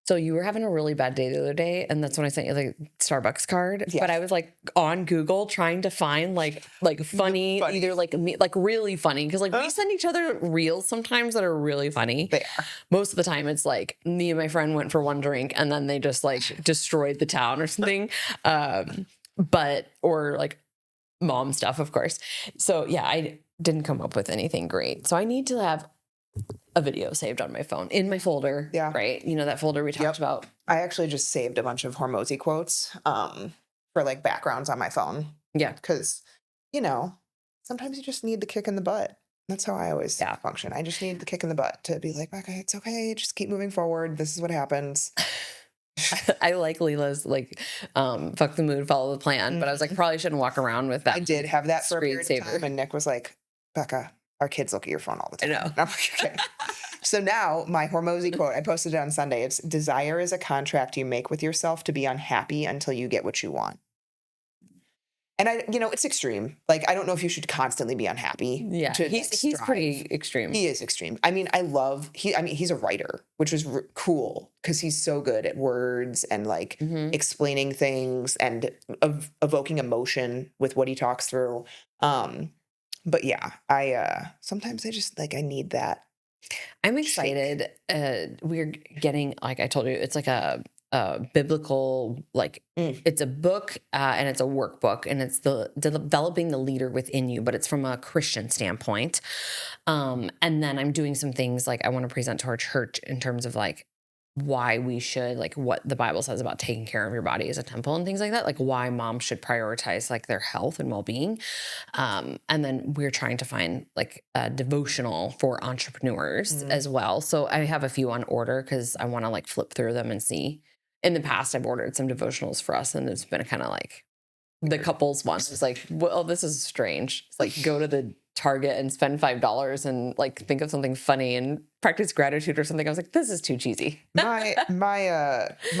So you were having a really bad day the other day, and that's when I sent you the Starbucks card. Yes. But I was like on Google trying to find like funny, either like really funny, because like we send each other reels sometimes that are really funny. They are. Most of the time it's like me and my friend went for one drink and then they just like destroyed the town or something. Or like mom stuff, of course. So yeah, I didn't come up with anything great. So I need to have a video saved on my phone in my folder. Yeah. Right. You know, that folder we talked about. I actually just saved a bunch of Hormone quotes for like backgrounds on my phone. Yeah. Because, you know, sometimes you just need the kick in the butt. That's how I always function. I just need the kick in the butt to be like, okay, it's okay. Just keep moving forward. This is what happens. I like Leela's like, fuck the mood, follow the plan. But I was like, probably shouldn't walk around with that. I did have that for a period screensaver. of time. And Nick was like, Becca, our kids look at your phone all the time. I know. And I'm like, okay. So now my Hormone quote, I posted it on Sunday. It's desire is a contract you make with yourself to be unhappy until you get what you want. And it's extreme. Like, I don't know if you should constantly be unhappy. Yeah. He's pretty extreme. He is extreme. I mean, he's a writer, which was cool because he's so good at words and like explaining things and evoking emotion with what he talks through. But yeah, sometimes I just like, I need that. I'm excited. We're getting, like I told you, it's like a biblical, like it's a book and it's a workbook, and it's the developing the leader within you, but it's from a Christian standpoint. And then I'm doing some things like I want to present to our church in terms of like why we should, like what the Bible says about taking care of your body as a temple and things like that, like why moms should prioritize like their health and well-being. And then we're trying to find like a devotional for entrepreneurs as well. So I have a few on order because I want to like flip through them and see. In the past, I've ordered some devotionals for us, and it's been kind of like the couples one. It's like, well, this is strange. It's like go to the Target and spend $5 and like think of something funny and practice gratitude or something. I was like, this is too cheesy. My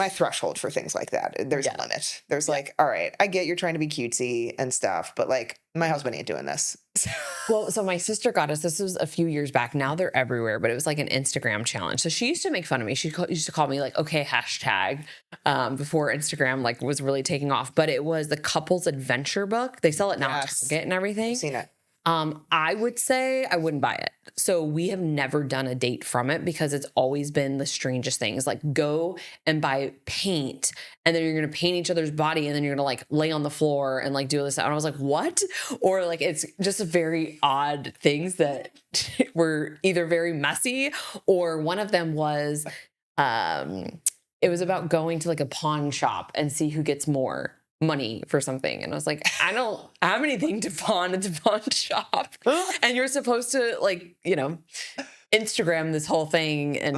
threshold for things like that, there's a limit. There's like, all right, I get you're trying to be cutesy and stuff, but like my husband ain't doing this. Well, so my sister got us, this was a few years back. Now they're everywhere, but it was like an Instagram challenge. So she used to make fun of me. She used to call me like, okay, hashtag, before Instagram like was really taking off. But it was the couples adventure book. They sell it now at Target and everything. I've seen it. I would say I wouldn't buy it. So we have never done a date from it because it's always been the strangest things. Like go and buy paint and then you're going to paint each other's body and then you're going to like lay on the floor and like do this. And I was like, what? Or like, it's just very odd things that were either very messy, or one of them was, it was about going to like a pawn shop and see who gets more money for something. And I was like, I don't have anything to pawn at the pawn shop. And you're supposed to like, Instagram this whole thing and,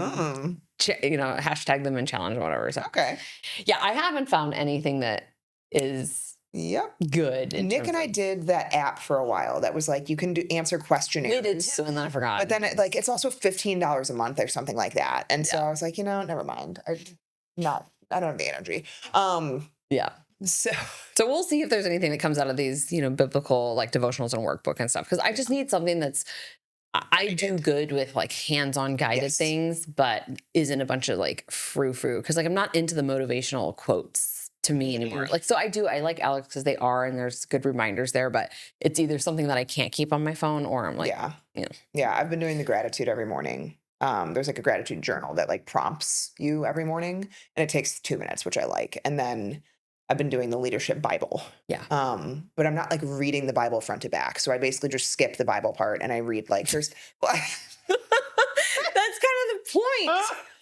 hashtag them and challenge or whatever. So, okay. Yeah, I haven't found anything that is good. Nick and I did that app for a while that was like, you can answer questionnaires. We did too, and then I forgot. But then it's also $15 a month or something like that. And so I was like, never mind. I don't have the energy. Yeah. So we'll see if there's anything that comes out of these, biblical like devotionals and workbook and stuff. Because I just need something that's, I do good with like hands-on guided things, but isn't a bunch of like frou-frou. Because like I'm not into the motivational quotes to me anymore. Like, so I like Alex because they are, and there's good reminders there, but it's either something that I can't keep on my phone or I'm like, Yeah, I've been doing the gratitude every morning. There's like a gratitude journal that like prompts you every morning, and it takes 2 minutes, which I like. And then I've been doing the leadership Bible. Yeah. But I'm not like reading the Bible front to back. So I basically just skip the Bible part and I read like there's that's kind of the point.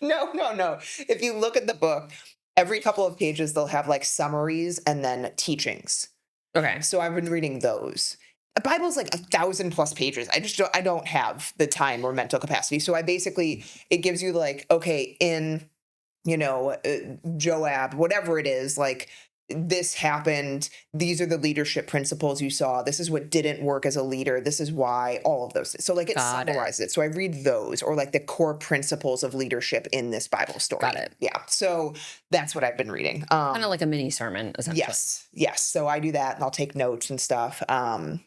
No. If you look at the book, every couple of pages they'll have like summaries and then teachings. Okay. So I've been reading those. A Bible's like 1,000+ pages. I don't have the time or mental capacity. So it gives you like, okay, in Joab, whatever it is, like this happened. These are the leadership principles you saw. This is what didn't work as a leader. This is why, all of those. So like it summarizes it. So I read those, or like the core principles of leadership in this Bible story. Got it. Yeah. So that's what I've been reading. Kind of like a mini sermon, essentially. Yes. So I do that and I'll take notes and stuff. And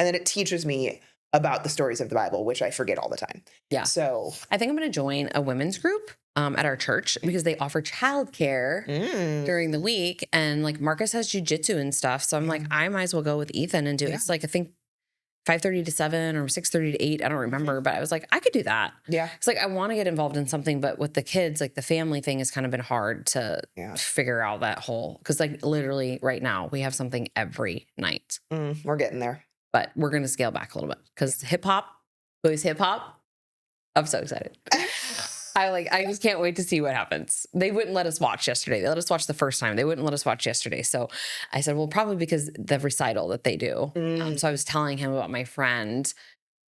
then it teaches me about the stories of the Bible, which I forget all the time. Yeah. So I think I'm going to join a women's group. at our church because they offer childcare during the week. And like Marcus has jujitsu and stuff. So I'm like, I might as well go with Ethan and do it. It's like, I think 5:30 to 7 or 6:30 to 8. I don't remember, but I was like, I could do that. Yeah. It's like, I want to get involved in something, but with the kids, like the family thing has kind of been hard to figure out that whole, cause like literally right now we have something every night. We're getting there, but we're going to scale back a little bit cause hip hop, boys hip hop. I'm so excited. I just can't wait to see what happens. They wouldn't let us watch yesterday. They let us watch the first time. They wouldn't let us watch yesterday. So I said, well, probably because the recital that they do. So I was telling him about my friend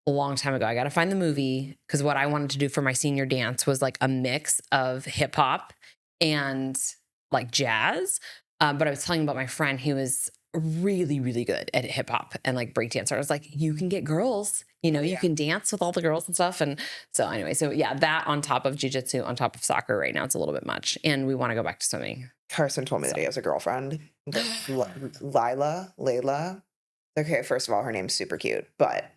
a long time ago. I got to find the movie because what I wanted to do for my senior dance was like a mix of hip hop and like jazz. But I was telling him about my friend. He was really, really good at hip hop and like break dancer. I was like, you can get girls, you can dance with all the girls and stuff. And so anyway, that on top of jiu-jitsu, on top of soccer right now, it's a little bit much. And we want to go back to swimming. Carson told me that he has a girlfriend, Layla. Okay, first of all, her name's super cute, but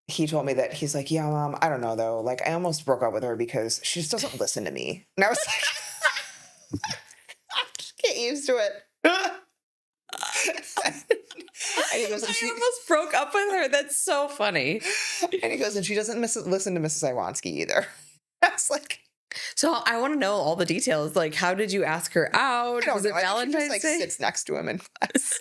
he told me that he's like, yeah, Mom, I don't know though. Like I almost broke up with her because she just doesn't listen to me. And I was like, I just get used to it. And he goes, I almost broke up with her. That's so funny. And he goes, and she doesn't listen to Mrs. Iwanski either. I was like, so I want to know all the details. Like, how did you ask her out? Was it Valentine's Day? Day? Sits next to him in class.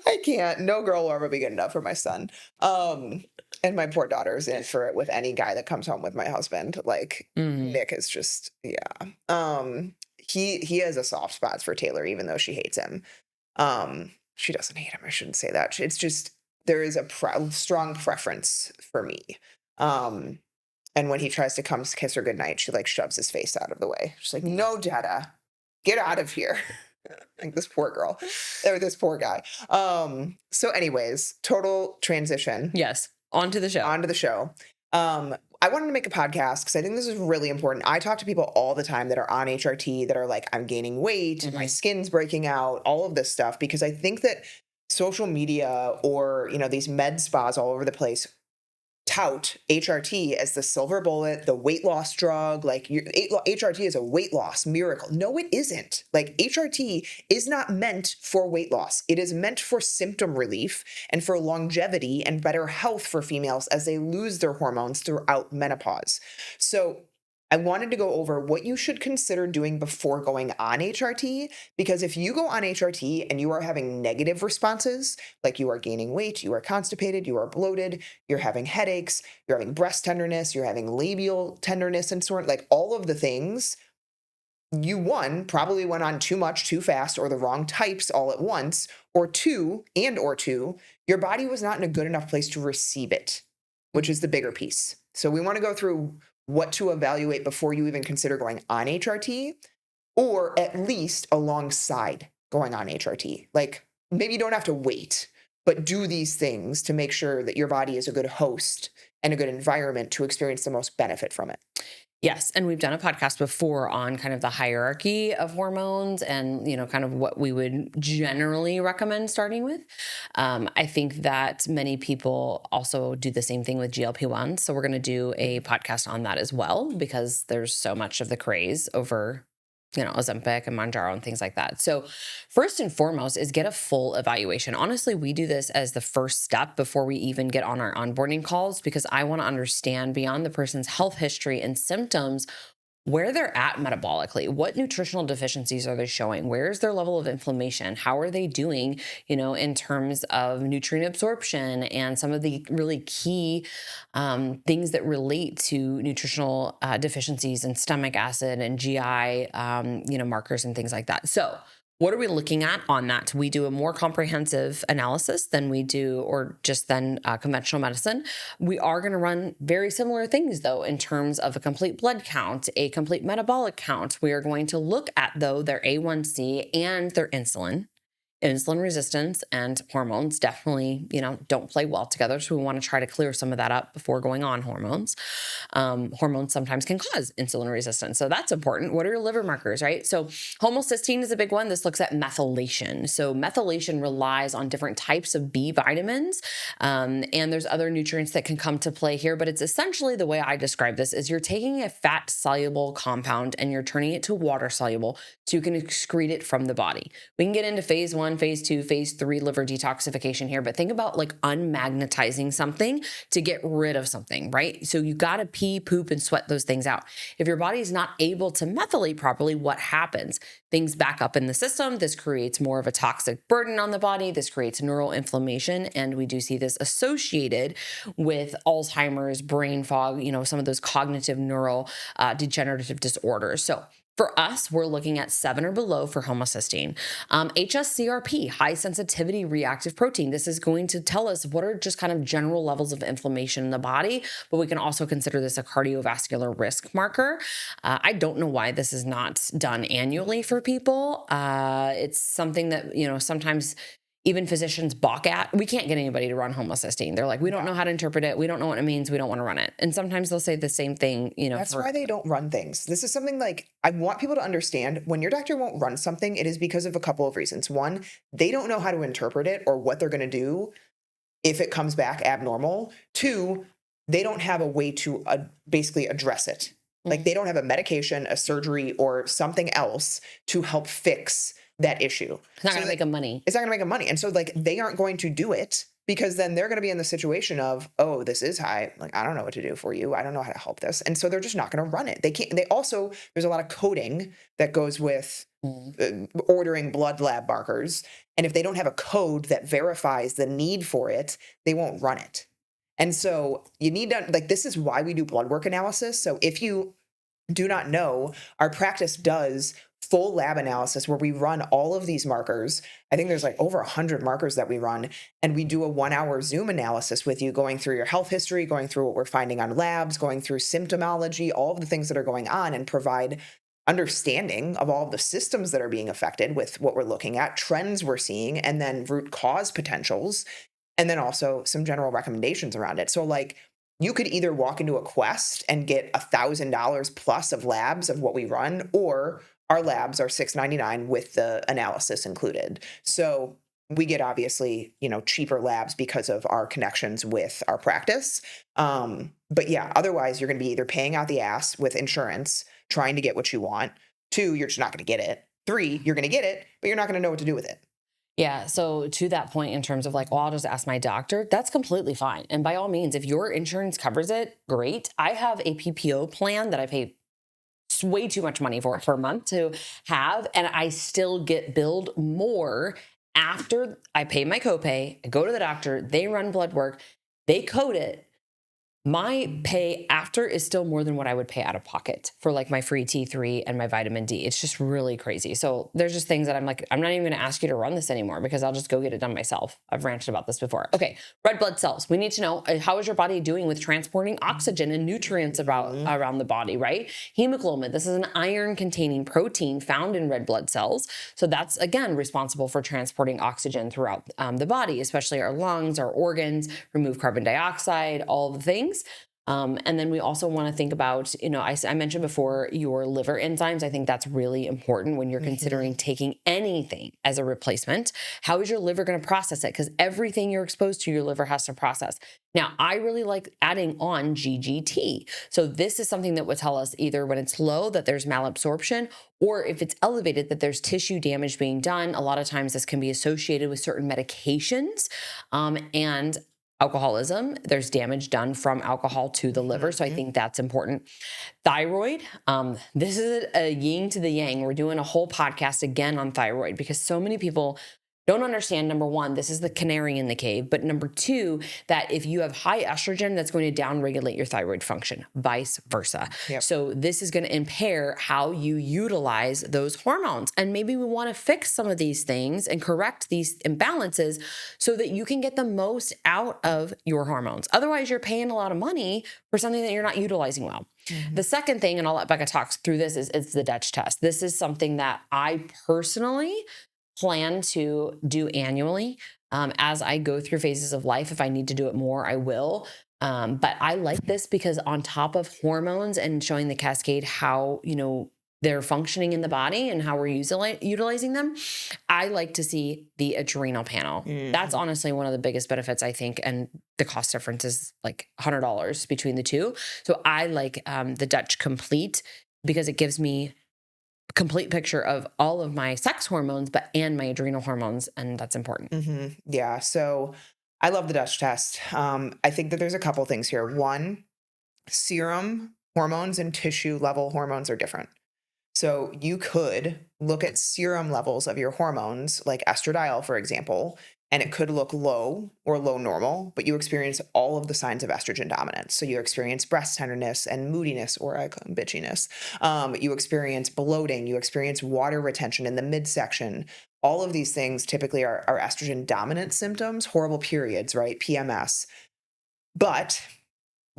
I can't. No girl will ever be good enough for my son. And my poor daughter's in for it with any guy that comes home with my husband. Like Nick is just, He has a soft spot for Taylor, even though she hates him. She doesn't hate him. I shouldn't say that. It's just, there is a strong preference for me. And when he tries to come kiss her goodnight, she like shoves his face out of the way. She's like, no, Dada, get out of here. Like this poor girl or this poor guy. So anyways, total transition. Yes. Onto the show. I wanted to make a podcast because I think this is really important. I talk to people all the time that are on HRT that are like, I'm gaining weight, my skin's breaking out, all of this stuff, because I think that social media or, these med spas all over the place tout HRT as the silver bullet, the weight loss drug. Like HRT is a weight loss miracle. No, it isn't. Like HRT is not meant for weight loss. It is meant for symptom relief and for longevity and better health for females as they lose their hormones throughout menopause. So I wanted to go over what you should consider doing before going on HRT, because if you go on HRT and you are having negative responses, like you are gaining weight, you are constipated, you are bloated, you're having headaches, you're having breast tenderness, you're having labial tenderness and sort of like all of the things, you probably went on too much, too fast, or the wrong types all at once, or two, your body was not in a good enough place to receive it, which is the bigger piece. So we want to go through what to evaluate before you even consider going on HRT, or at least alongside going on HRT. Like maybe you don't have to wait, but do these things to make sure that your body is a good host and a good environment to experience the most benefit from it. Yes. And we've done a podcast before on kind of the hierarchy of hormones and, kind of what we would generally recommend starting with. I think that many people also do the same thing with GLP-1. So we're going to do a podcast on that as well, because there's so much of the craze over Ozempic and Mounjaro and things like that. So first and foremost is get a full evaluation. Honestly, we do this as the first step before we even get on our onboarding calls, because I want to understand beyond the person's health history and symptoms, where they're at metabolically, what nutritional deficiencies are they showing? Where's their level of inflammation? How are they doing, in terms of nutrient absorption and some of the really key things that relate to nutritional deficiencies in stomach acid and GI, markers and things like that. So what are we looking at on that? We do a more comprehensive analysis than we do, or just than conventional medicine. We are going to run very similar things, though, in terms of a complete blood count, a complete metabolic count. We are going to look at, though, their A1C and their insulin insulin resistance and hormones definitely, don't play well together. So we want to try to clear some of that up before going on hormones. Hormones sometimes can cause insulin resistance. So that's important. What are your liver markers, right? So homocysteine is a big one. This looks at methylation. So methylation relies on different types of B vitamins. And there's other nutrients that can come to play here, but it's essentially the way I describe this is you're taking a fat soluble compound and you're turning it to water soluble so you can excrete it from the body. We can get into phase 1, phase 2, phase 3 liver detoxification here, but think about like unmagnetizing something to get rid of something, right? So you got to pee, poop, and sweat those things out. If your body is not able to methylate properly, what happens? Things back up in the system. This creates more of a toxic burden on the body. This creates neural inflammation. And we do see this associated with Alzheimer's, brain fog, some of those cognitive neural degenerative disorders. So for us, we're looking at 7 or below for homocysteine. HSCRP, high sensitivity reactive protein. This is going to tell us what are just kind of general levels of inflammation in the body, but we can also consider this a cardiovascular risk marker. I don't know why this is not done annually for people. It's something that, sometimes even physicians balk at. We can't get anybody to run homocysteine. They're like, we don't know how to interpret it. We don't know what it means. We don't want to run it. And sometimes they'll say the same thing, That's why they don't run things. This is something like I want people to understand when your doctor won't run something, it is because of a couple of reasons. One, they don't know how to interpret it or what they're going to do if it comes back abnormal. Two, they don't have a way to basically address it. Like they don't have a medication, a surgery, or something else to help fix that issue. It's not going to make them money. It's not going to make them money. And so like they aren't going to do it because then they're going to be in the situation of, oh, this is high. Like, I don't know what to do for you. I don't know how to help this. And so they're just not going to run it. They can't, they also, there's a lot of coding that goes with ordering blood lab markers. And if they don't have a code that verifies the need for it, they won't run it. And so you need to, like, this is why we do blood work analysis. So if you do not know, our practice does full lab analysis where we run all of these markers. I think there's like over 100 markers that we run, and we do a 1-hour Zoom analysis with you, going through your health history, going through what we're finding on labs, going through symptomology, all of the things that are going on, and provide understanding of all of the systems that are being affected with what we're looking at, trends we're seeing, and then root cause potentials, and then also some general recommendations around it. So like, you could either walk into a Quest and get $1,000 plus of labs of what we run, or our labs are $699 with the analysis included. So we get obviously, cheaper labs because of our connections with our practice. But yeah, otherwise you're going to be either paying out the ass with insurance, trying to get what you want. 2, you're just not going to get it. 3, you're going to get it, but you're not going to know what to do with it. Yeah. So to that point, in terms of like, I'll just ask my doctor, that's completely fine. And by all means, if your insurance covers it, great. I have a PPO plan that I pay way too much money for a month to have, and I still get billed more after I pay my copay. I go to the doctor, they run blood work, they code it. My pay after is still more than what I would pay out of pocket for like my free T3 and my vitamin D. It's just really crazy. So there's just things that I'm like, I'm not even going to ask you to run this anymore because I'll just go get it done myself. I've ranted about this before. Okay. Red blood cells. We need to know, how is your body doing with transporting oxygen and nutrients around the body, right? Hemoglobin. This is an iron containing protein found in red blood cells. So that's, again, responsible for transporting oxygen throughout the body, especially our lungs, our organs, remove carbon dioxide, all the things. And then we also want to think about, I mentioned before your liver enzymes. I think that's really important when you're considering taking anything as a replacement. How is your liver going to process it? Because everything you're exposed to, your liver has to process. Now, I really like adding on GGT. So this is something that would tell us either when it's low that there's malabsorption, or if it's elevated that there's tissue damage being done. A lot of times this can be associated with certain medications and alcoholism. There's damage done from alcohol to the liver. So I think that's important. Thyroid. This is a yin to the yang. We're doing a whole podcast again on thyroid because so many people don't understand, number one, this is the canary in the cave. But number two, that if you have high estrogen, that's going to downregulate your thyroid function, vice versa. Yep. So this is going to impair how you utilize those hormones. And maybe we want to fix some of these things and correct these imbalances so that you can get the most out of your hormones. Otherwise, you're paying a lot of money for something that you're not utilizing well. The second thing, and I'll let Becca talk through this, is the Dutch test. This is something that I personally plan to do annually. As I go through phases of life, if I need to do it more, I will. But I like this because on top of hormones and showing the cascade how, they're functioning in the body and how we're utilizing them, I like to see the adrenal panel. That's honestly one of the biggest benefits, I think. And the cost difference is like $100 between the two. So I like the Dutch Complete because it gives me a complete picture of all of my sex hormones, and my adrenal hormones. And that's important. Yeah. So I love the Dutch test. I think that there's a couple things here. One, serum hormones and tissue level hormones are different. So you could look at serum levels of your hormones, like estradiol, for example, and it could look low or low normal, but you experience all of the signs of estrogen dominance. So you experience breast tenderness and moodiness, or I call them bitchiness. You experience bloating. You experience water retention in the midsection. All of these things typically are estrogen dominant symptoms, horrible periods, right? PMS. But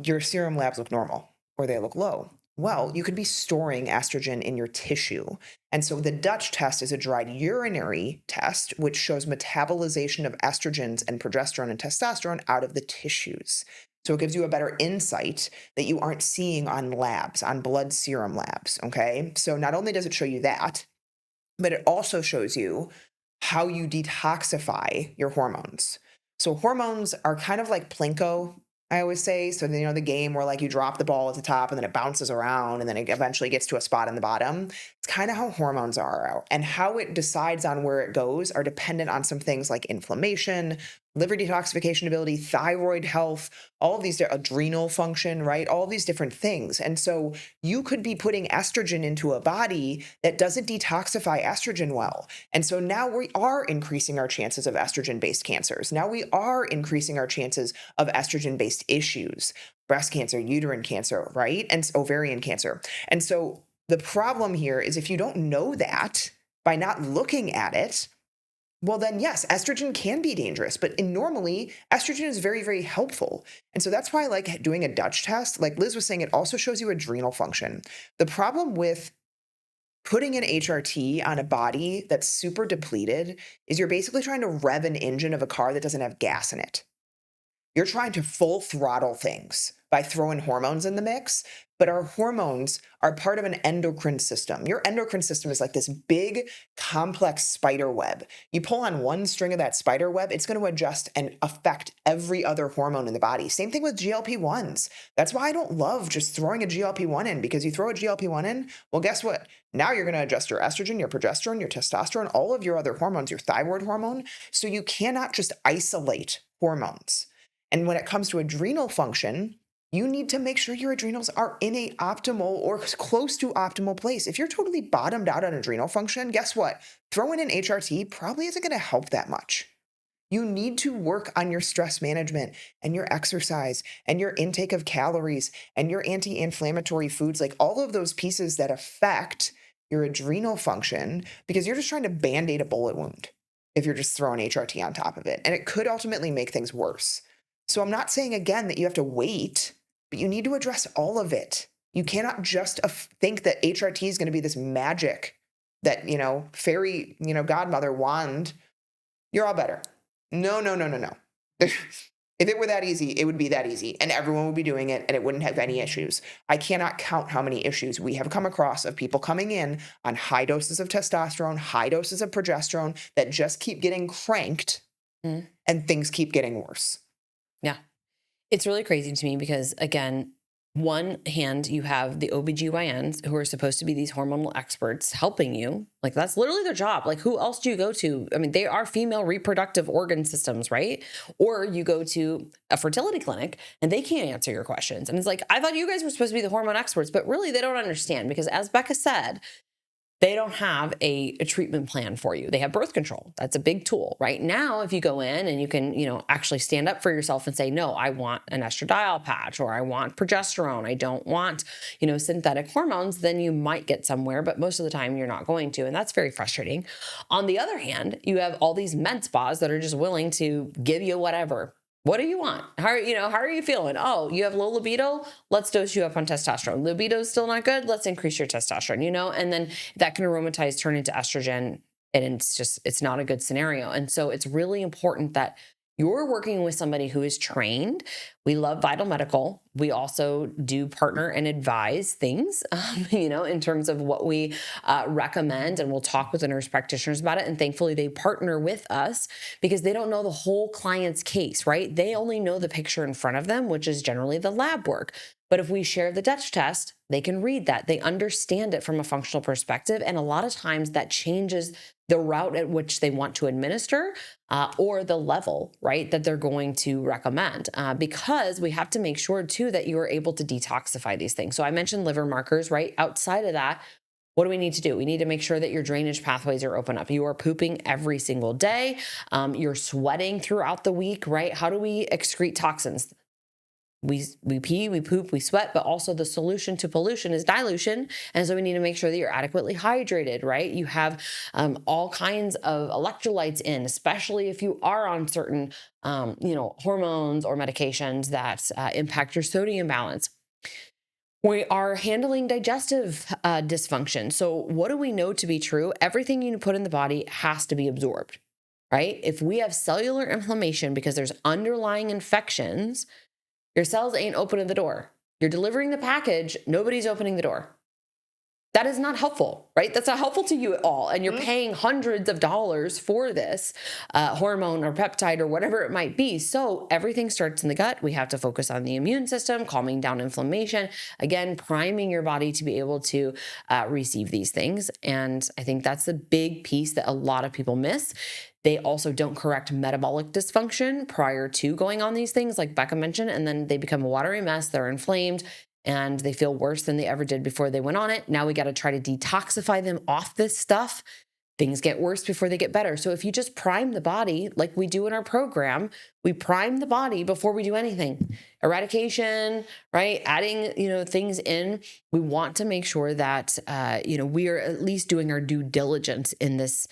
your serum labs look normal or they look low. Well, you could be storing estrogen in your tissue. And so the Dutch test is a dried urinary test, which shows metabolization of estrogens and progesterone and testosterone out of the tissues. So it gives you a better insight that you aren't seeing on labs, on blood serum labs. Okay. So not only does it show you that, but it also shows you how you detoxify your hormones. So hormones are kind of like Plinko, I always say. So, the game where like you drop the ball at the top and then it bounces around and then it eventually gets to a spot in the bottom. It's kind of how hormones are, and how it decides on where it goes are dependent on some things like inflammation, liver detoxification ability, thyroid health, all of these adrenal function, right? All of these different things. And so you could be putting estrogen into a body that doesn't detoxify estrogen well. And so now we are increasing our chances of estrogen-based cancers. Now we are increasing our chances of estrogen-based issues, breast cancer, uterine cancer, right? And ovarian cancer. And so the problem here is if you don't know that by not looking at it, well, then yes, estrogen can be dangerous, but normally estrogen is very, very helpful. And so that's why I like doing a Dutch test. Like Liz was saying, it also shows you adrenal function. The problem with putting an HRT on a body that's super depleted is you're basically trying to rev an engine of a car that doesn't have gas in it. You're trying to full throttle things by throwing hormones in the mix, but our hormones are part of an endocrine system. Your endocrine system is like this big, complex spider web. You pull on one string of that spider web, it's going to adjust and affect every other hormone in the body. Same thing with GLP-1s. That's why I don't love just throwing a GLP-1 in, because you throw a GLP-1 in, well, guess what? Now you're going to adjust your estrogen, your progesterone, your testosterone, all of your other hormones, your thyroid hormone. So you cannot just isolate hormones. And when it comes to adrenal function, you need to make sure your adrenals are in a optimal or close to optimal place. If you're totally bottomed out on adrenal function, guess what? Throwing an HRT probably isn't going to help that much. You need to work on your stress management and your exercise and your intake of calories and your anti-inflammatory foods, like all of those pieces that affect your adrenal function, because you're just trying to band-aid a bullet wound if you're just throwing HRT on top of it. And it could ultimately make things worse. So I'm not saying again that you have to wait, but you need to address all of it. You cannot just think that HRT is going to be this magic that, fairy, godmother wand. You're all better. No. If it were that easy, it would be that easy and everyone would be doing it and it wouldn't have any issues. I cannot count how many issues we have come across of people coming in on high doses of testosterone, high doses of progesterone that just keep getting cranked and things keep getting worse. Yeah. It's really crazy to me because, again, one hand, you have the OBGYNs who are supposed to be these hormonal experts helping you. Like, that's literally their job. Like, who else do you go to? I mean, they are female reproductive organ systems, right? Or you go to a fertility clinic and they can't answer your questions. And it's like, I thought you guys were supposed to be the hormone experts, but really they don't understand, because as Becca said, they don't have a treatment plan for you. They have birth control. That's a big tool. Right now, if you go in and you can, actually stand up for yourself and say, no, I want an estradiol patch, or I want progesterone. I don't want, synthetic hormones, then you might get somewhere, but most of the time you're not going to. And that's very frustrating. On the other hand, you have all these med spas that are just willing to give you whatever. What do you want? How are you feeling? Oh, you have low libido? Let's dose you up on testosterone. Libido's still not good? Let's increase your testosterone, and then that can aromatize, turn into estrogen And it's not a good scenario. And so it's really important that you're working with somebody who is trained. We love Vital Medical. We also do partner and advise things, in terms of what we recommend, and we'll talk with the nurse practitioners about it. And thankfully, they partner with us because they don't know the whole client's case, right? They only know the picture in front of them, which is generally the lab work. But if we share the Dutch test, they can read that. They understand it from a functional perspective. And a lot of times that changes the route at which they want to administer or the level, right, that they're going to recommend. Because we have to make sure, too, that you are able to detoxify these things. So I mentioned liver markers, right? Outside of that, what do we need to do? We need to make sure that your drainage pathways are open up. You are pooping every single day. You're sweating throughout the week, right? How do we excrete toxins? We pee, we poop, we sweat, but also the solution to pollution is dilution. And so we need to make sure that you're adequately hydrated, right? You have all kinds of electrolytes in, especially if you are on certain, hormones or medications that impact your sodium balance. We are handling digestive dysfunction. So what do we know to be true? Everything you put in the body has to be absorbed, right? If we have cellular inflammation because there's underlying infections, your cells ain't opening the door. You're delivering the package. Nobody's opening the door. That is not helpful, right? That's not helpful to you at all. And you're paying hundreds of dollars for this hormone or peptide or whatever it might be. So everything starts in the gut. We have to focus on the immune system, calming down inflammation, again, priming your body to be able to receive these things. And I think that's the big piece that a lot of people miss. They also don't correct metabolic dysfunction prior to going on these things, like Becca mentioned, and then they become a watery mess. They're inflamed and they feel worse than they ever did before they went on it. Now we got to try to detoxify them off this stuff. Things get worse before they get better. So if you just prime the body like we do in our program, we prime the body before we do anything. Eradication, right? Adding, things in. We want to make sure that, we are at least doing our due diligence in this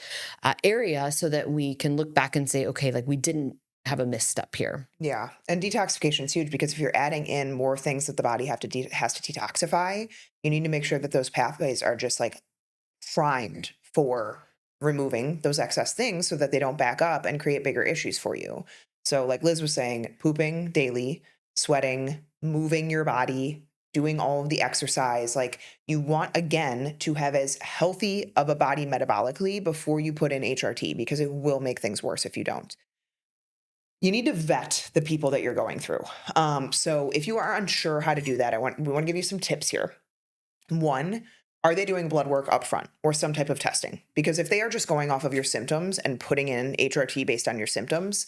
area so that we can look back and say, okay, like we didn't have a misstep here. Yeah. And detoxification is huge because if you're adding in more things that the body has to detoxify, you need to make sure that those pathways are just like primed for removing those excess things so that they don't back up and create bigger issues for you. So like Liz was saying, pooping daily, sweating, moving your body, doing all of the exercise, like you want, again, to have as healthy of a body metabolically before you put in HRT, because it will make things worse if you don't. You need to vet the people that you're going through. So if you are unsure how to do that, we want to give you some tips here. One, are they doing blood work up front or some type of testing? Because if they are just going off of your symptoms and putting in HRT based on your symptoms,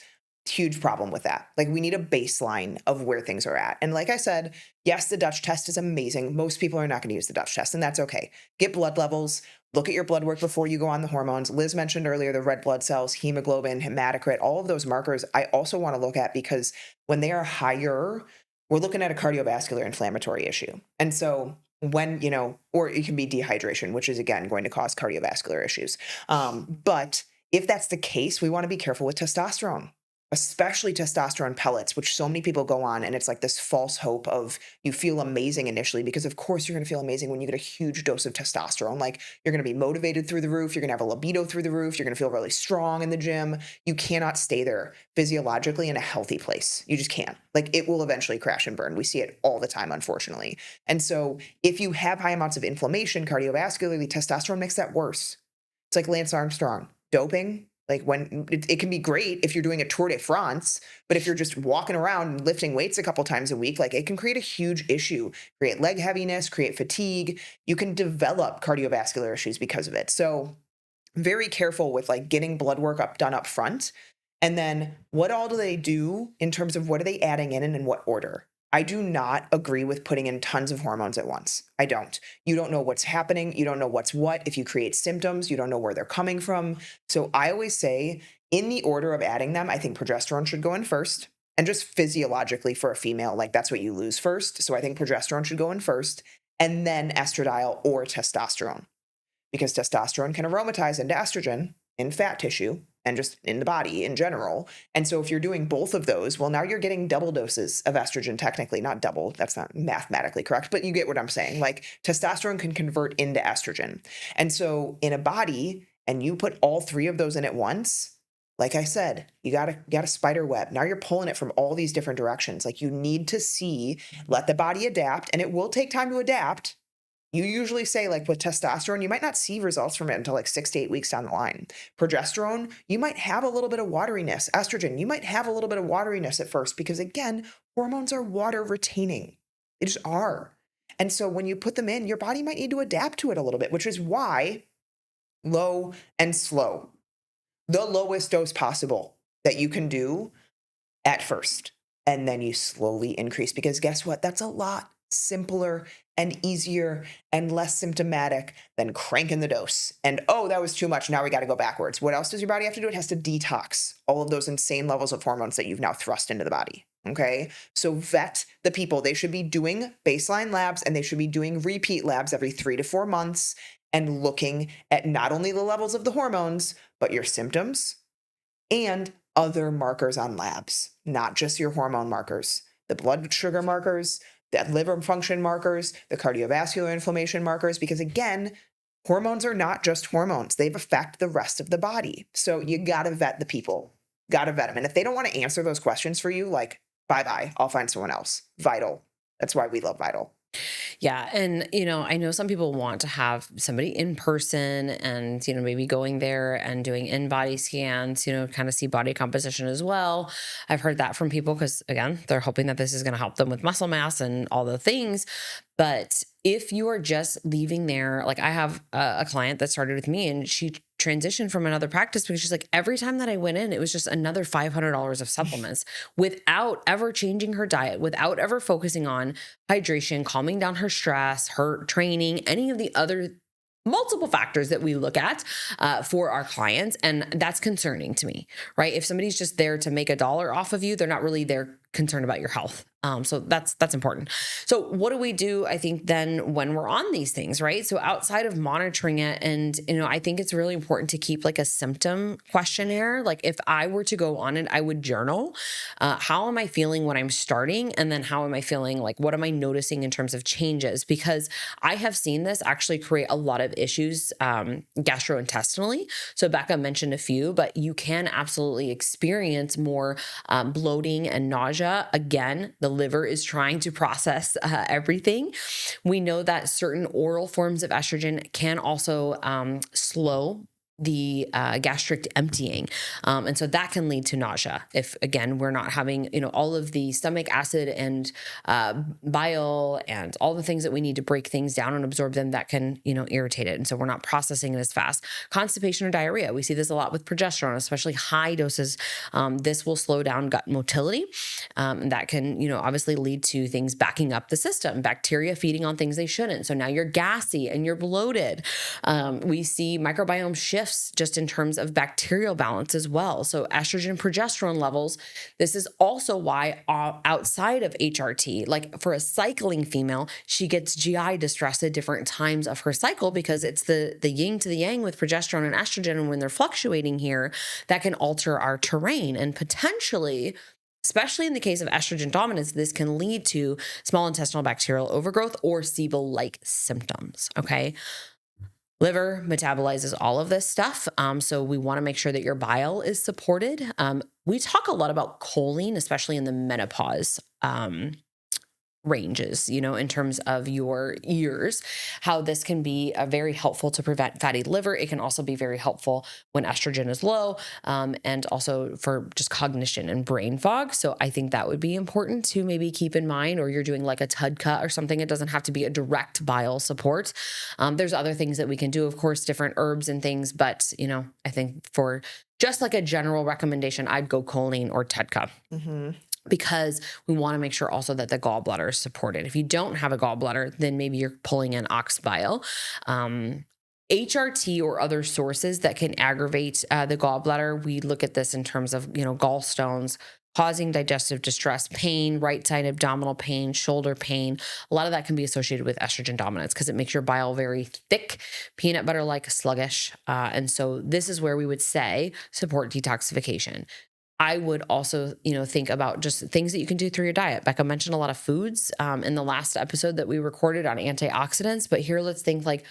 huge problem with that. Like we need a baseline of where things are at. And like I said, yes, the Dutch test is amazing. Most people are not going to use the Dutch test, and that's okay. Get blood levels, look at your blood work before you go on the hormones. Liz mentioned earlier the red blood cells, hemoglobin, hematocrit, all of those markers I also want to look at because when they are higher, we're looking at a cardiovascular inflammatory issue. And so when, or it can be dehydration, which is again going to cause cardiovascular issues. But if that's the case, we want to be careful with testosterone, especially testosterone pellets, which so many people go on. And it's like this false hope of you feel amazing initially, because of course you're going to feel amazing when you get a huge dose of testosterone. Like you're going to be motivated through the roof. You're going to have a libido through the roof. You're going to feel really strong in the gym. You cannot stay there physiologically in a healthy place. You just can't. Like it will eventually crash and burn. We see it all the time, unfortunately. And so if you have high amounts of inflammation cardiovascularly, testosterone makes that worse. It's like Lance Armstrong, doping. Like when it can be great if you're doing a Tour de France, but if you're just walking around and lifting weights a couple times a week, like it can create a huge issue, create leg heaviness, create fatigue. You can develop cardiovascular issues because of it. So very careful with like getting blood work done up front. And then what all do they do in terms of what are they adding in and in what order? I do not agree with putting in tons of hormones at once. I don't. You don't know what's happening. You don't know what's what. If you create symptoms, you don't know where they're coming from. So I always say in the order of adding them, I think progesterone should go in first. And just physiologically for a female, like that's what you lose first. So I think progesterone should go in first, and then estradiol or testosterone, because testosterone can aromatize into estrogen in fat tissue and just in the body in general. And so if you're doing both of those, well, now you're getting double doses of estrogen, technically, not double. That's not mathematically correct, but you get what I'm saying. Like testosterone can convert into estrogen. And so in a body, and you put all three of those in at once, like I said, you got a spider web. Now you're pulling it from all these different directions. Like, you need to let the body adapt, and it will take time to adapt. You usually say, like, with testosterone, you might not see results from it until like 6 to 8 weeks down the line. Progesterone, you might have a little bit of wateriness. Estrogen, you might have a little bit of wateriness at first because, again, hormones are water retaining. They just are. And so when you put them in, your body might need to adapt to it a little bit, which is why low and slow, the lowest dose possible that you can do at first. And then you slowly increase, because guess what? That's a lot simpler and easier and less symptomatic than cranking the dose. And, oh, that was too much. Now we got to go backwards. What else does your body have to do? It has to detox all of those insane levels of hormones that you've now thrust into the body. Okay. So vet the people. They should be doing baseline labs, and they should be doing repeat labs every 3 to 4 months and looking at not only the levels of the hormones, but your symptoms and other markers on labs, not just your hormone markers, the blood sugar markers, the liver function markers, the cardiovascular inflammation markers, because again, hormones are not just hormones. They affect the rest of the body. So you got to vet the people, got to vet them. And if they don't want to answer those questions for you, like, bye-bye, I'll find someone else. Vital. That's why we love Vital. Yeah. And, I know some people want to have somebody in person and, maybe going there and doing in-body scans, kind of see body composition as well. I've heard that from people because, again, they're hoping that this is going to help them with muscle mass and all the things. But if you are just leaving there, like, I have a client that started with me, and she transitioned from another practice because she's like, every time that I went in, it was just another $500 of supplements without ever changing her diet, without ever focusing on hydration, calming down her stress, her training, any of the other multiple factors that we look at for our clients. And that's concerning to me, right? If somebody's just there to make $1 off of you, they're not really there concerned about your health. So that's important. So what do we do, I think, then when we're on these things, right? So outside of monitoring it, and, I think it's really important to keep like a symptom questionnaire. Like, if I were to go on it, I would journal, how am I feeling when I'm starting? And then how am I feeling? Like, what am I noticing in terms of changes? Because I have seen this actually create a lot of issues, gastrointestinally. So Becca mentioned a few, but you can absolutely experience more, bloating and nausea. Again, the liver is trying to process everything. We know that certain oral forms of estrogen can also slow the gastric emptying. And so that can lead to nausea if, again, we're not having, all of the stomach acid and bile and all the things that we need to break things down and absorb them that can, irritate it. And so we're not processing it as fast. Constipation or diarrhea. We see this a lot with progesterone, especially high doses. This will slow down gut motility. And that can, obviously lead to things backing up the system, bacteria feeding on things they shouldn't. So now you're gassy and you're bloated. We see microbiome shifts just in terms of bacterial balance as well. So estrogen, progesterone levels, this is also why outside of HRT, like for a cycling female, she gets GI distress at different times of her cycle because it's the yin to the yang with progesterone and estrogen. And when they're fluctuating here, that can alter our terrain and potentially, especially in the case of estrogen dominance, this can lead to small intestinal bacterial overgrowth or SIBO-like symptoms. Okay. Liver metabolizes all of this stuff. So we want to make sure that your bile is supported. We talk a lot about choline, especially in the menopause ranges, in terms of your years, how this can be very helpful to prevent fatty liver. It can also be very helpful when estrogen is low, and also for just cognition and brain fog. So I think that would be important to maybe keep in mind, or you're doing like a TUDCA or something. It doesn't have to be a direct bile support. There's other things that we can do, of course, different herbs and things, but I think for just like a general recommendation, I'd go choline or TUDCA. Mm-hmm. Because we want to make sure also that the gallbladder is supported. If you don't have a gallbladder, then maybe you're pulling in ox bile. HRT or other sources that can aggravate the gallbladder, we look at this in terms of, gallstones, causing digestive distress, pain, right side abdominal pain, shoulder pain. A lot of that can be associated with estrogen dominance because it makes your bile very thick, peanut butter-like, sluggish. And so this is where we would say support detoxification. I would also, think about just things that you can do through your diet. Becca mentioned a lot of foods in the last episode that we recorded on antioxidants, but here let's think like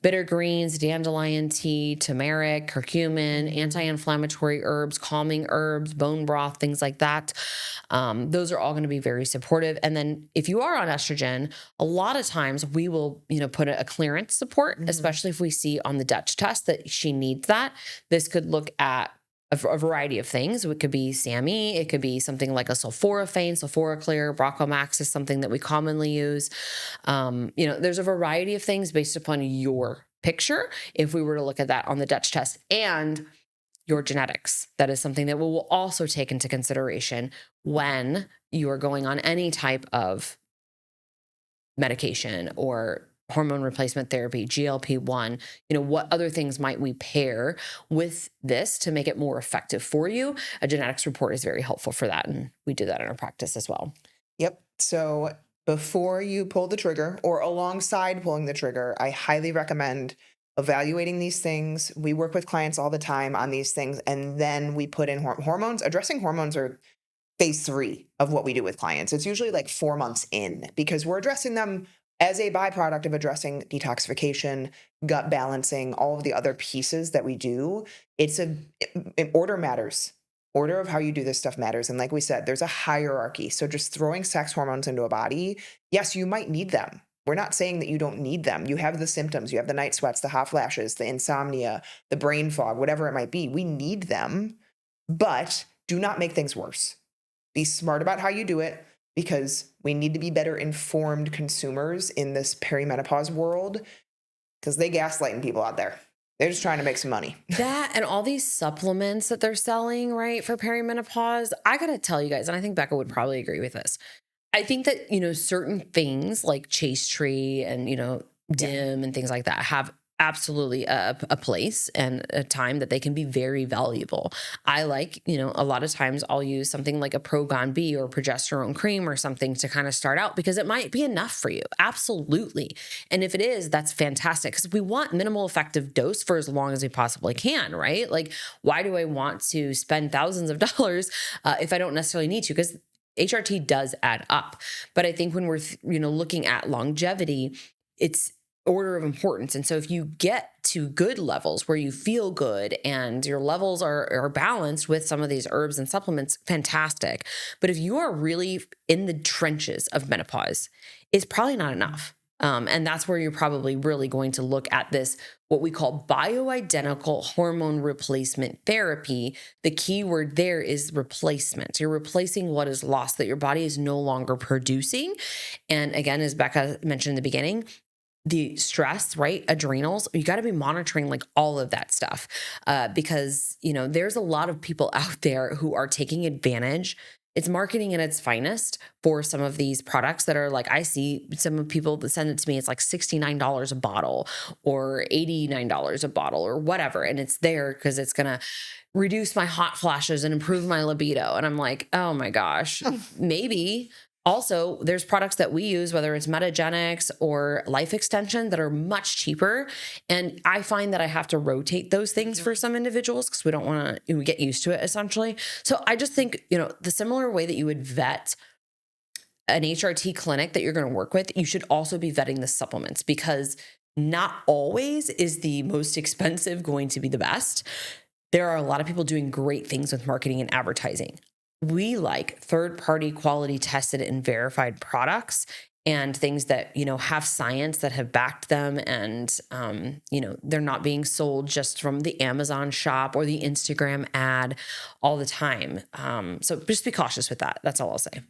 bitter greens, dandelion tea, turmeric, curcumin, anti-inflammatory herbs, calming herbs, bone broth, things like that. Those are all going to be very supportive. And then if you are on estrogen, a lot of times we will, put a clearance support, especially if we see on the Dutch test that she needs that. This could look at a variety of things. It could be SAMe. It could be something like a sulforaphane, sulforaclear. Brocomax is something that we commonly use. There's a variety of things based upon your picture. If we were to look at that on the Dutch test and your genetics, that is something that we will also take into consideration when you are going on any type of medication or hormone replacement therapy, GLP-1, what other things might we pair with this to make it more effective for you? A genetics report is very helpful for that. And we do that in our practice as well. Yep. So before you pull the trigger or alongside pulling the trigger, I highly recommend evaluating these things. We work with clients all the time on these things. And then we put in hormones. Addressing hormones are phase 3 of what we do with clients. It's usually like 4 months in because we're addressing them as a byproduct of addressing detoxification, gut balancing, all of the other pieces that we do. Order matters. Order of how you do this stuff matters. And like we said, there's a hierarchy. So just throwing sex hormones into a body, yes, you might need them. We're not saying that you don't need them. You have the symptoms, you have the night sweats, the hot flashes, the insomnia, the brain fog, whatever it might be. We need them, but do not make things worse. Be smart about how you do it because we need to be better informed consumers in this perimenopause world because they gaslighting people out there. They're just trying to make some money. That and all these supplements that they're selling, right, for perimenopause. I got to tell you guys, and I think Becca would probably agree with this. I think that, certain things like Chase Tree and, Dim and things like that have absolutely a place and a time that they can be very valuable. I like, a lot of times I'll use something like a Progon B or progesterone cream or something to kind of start out because it might be enough for you. Absolutely. And if it is, that's fantastic because we want minimal effective dose for as long as we possibly can, right? Like, why do I want to spend thousands of dollars if I don't necessarily need to? Because HRT does add up. But I think when we're, looking at longevity, it's order of importance. And so if you get to good levels where you feel good and your levels are balanced with some of these herbs and supplements, fantastic. But if you are really in the trenches of menopause, it's probably not enough. And that's where you're probably really going to look at this, what we call bioidentical hormone replacement therapy. The key word there is replacement. You're replacing what is lost that your body is no longer producing. And again, as Becca mentioned in the beginning, the stress, right? Adrenals, you got to be monitoring like all of that stuff because, there's a lot of people out there who are taking advantage. It's marketing at its finest for some of these products that are like, I see some of people that send it to me, it's like $69 a bottle or $89 a bottle or whatever. And it's there because it's going to reduce my hot flashes and improve my libido. And I'm like, oh my gosh, maybe. Also, there's products that we use, whether it's Metagenics or Life Extension, that are much cheaper. And I find that I have to rotate those things for some individuals because we don't want to get used to it, essentially. So I just think, the similar way that you would vet an HRT clinic that you're going to work with, you should also be vetting the supplements because not always is the most expensive going to be the best. There are a lot of people doing great things with marketing and advertising. We like third-party quality tested and verified products and things that, have science that have backed them and, they're not being sold just from the Amazon shop or the Instagram ad all the time. So just be cautious with that. That's all I'll say.